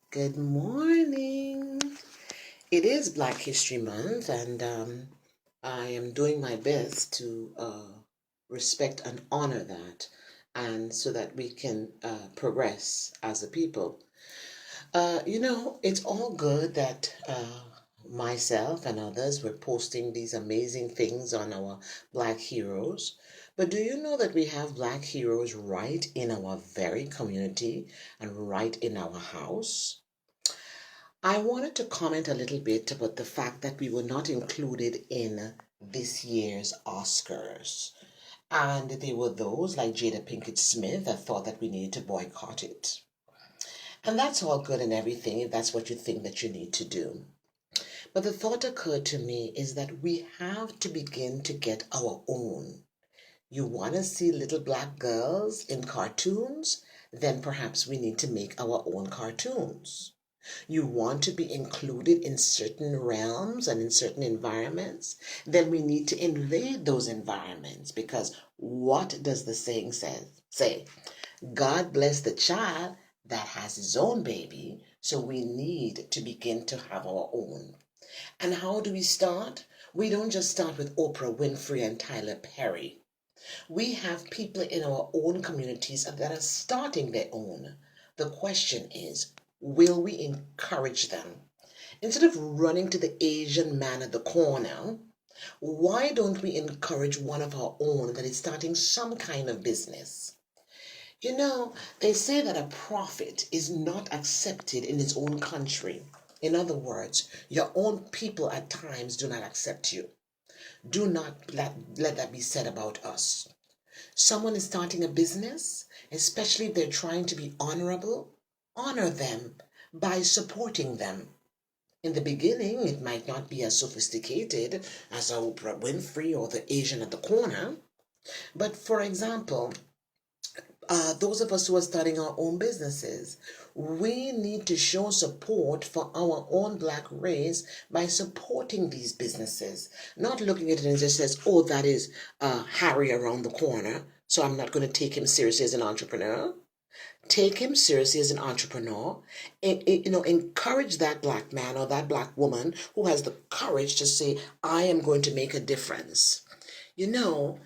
Good morning. It is Black History Month, and I am doing my best to respect and honor that, and so that we can progress as a people. It's all good that myself and others were posting these amazing things on our Black heroes. But do you know that we have Black heroes right in our very community and right in our house? I wanted to comment a little bit about the fact that we were not included in this year's Oscars. And there were those like Jada Pinkett Smith that thought that we needed to boycott it. And that's all good and everything if that's what you think that you need to do. But the thought occurred to me is that we have to begin to get our own. You want to see little black girls in cartoons? Then perhaps we need to make our own cartoons. You want to be included in certain realms and in certain environments, then we need to invade those environments because what does the saying say? God bless the child that has his own baby, so we need to begin to have our own. And how do we start? We don't just start with Oprah Winfrey and Tyler Perry. We have people in our own communities that are starting their own. The question is, will we encourage them? Instead of running to the Asian man at the corner, why don't we encourage one of our own that is starting some kind of business? They say that a prophet is not accepted in his own country. In other words, your own people at times do not accept you. Do not let that be said about us. Someone is starting a business, especially if they're trying to be honorable, honor them by supporting them. In the beginning, it might not be as sophisticated as Oprah Winfrey or the Asian at the corner. But for example, those of us who are starting our own businesses, we need to show support for our own black race by supporting these businesses, not looking at it and just says, oh, that is Harry around the corner, so I'm not going to take him seriously as an entrepreneur. Take him seriously as an entrepreneur. Encourage that black man or that black woman who has the courage to say, I am going to make a difference. You know,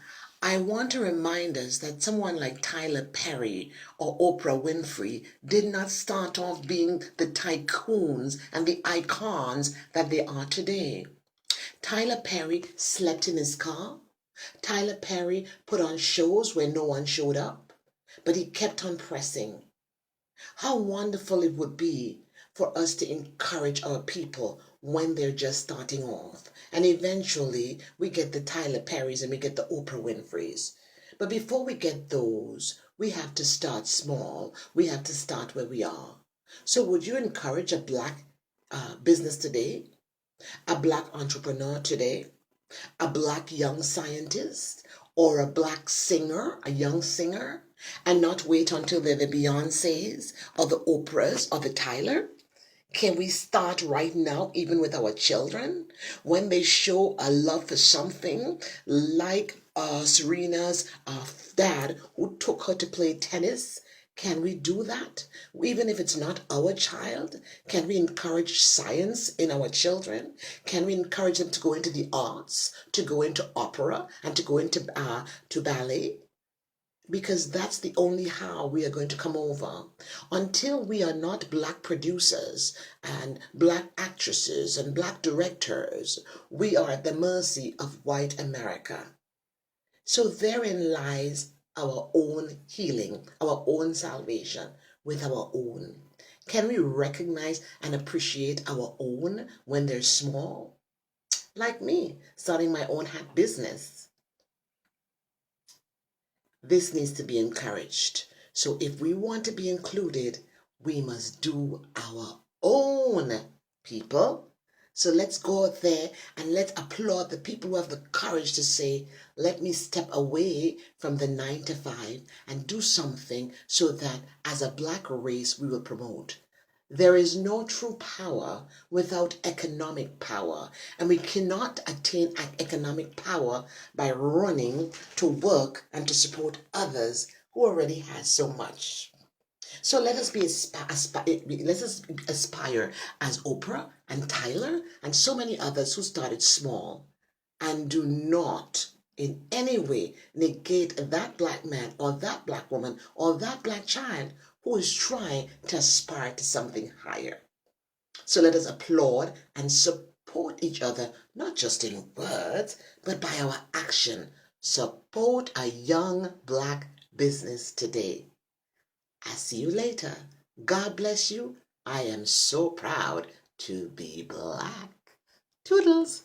I want to remind us that someone like Tyler Perry or Oprah Winfrey did not start off being the tycoons and the icons that they are today. Tyler Perry slept in his car. Tyler Perry put on shows where no one showed up, but he kept on pressing. How wonderful it would be for us to encourage our people when they're just starting off. And eventually we get the Tyler Perrys and we get the Oprah Winfreys. But before we get those, we have to start small. We have to start where we are. So would you encourage a black business today? A black entrepreneur today? A black young scientist? Or a black singer, a young singer? And not wait until they're the Beyoncés or the Oprahs or the Tyler? Can we start right now, even with our children, when they show a love for something, like Serena's dad who took her to play tennis? Can we do that? Even if it's not our child, can we encourage science in our children? Can we encourage them to go into the arts, to go into opera, and to go into to ballet? Because that's the only how we are going to come over. Until we are not black producers and black actresses and black directors, we are at the mercy of white America. So therein lies our own healing, our own salvation with our own. Can we recognize and appreciate our own when they're small? Like me, starting my own hat business. This needs to be encouraged. So if we want to be included, we must do our own, people. So let's go out there and let's applaud the people who have the courage to say, let me step away from the 9 to 5 and do something so that as a black race we will promote. There is no true power without economic power, and we cannot attain economic power by running to work and to support others who already has so much. So let us let us aspire as Oprah and Tyler and so many others who started small, and do not in any way negate that black man or that black woman or that black child who is trying to aspire to something higher. So let us applaud and support each other, not just in words, but by our action. Support a young black business today. I'll see you later. God bless you. I am so proud to be black. Toodles.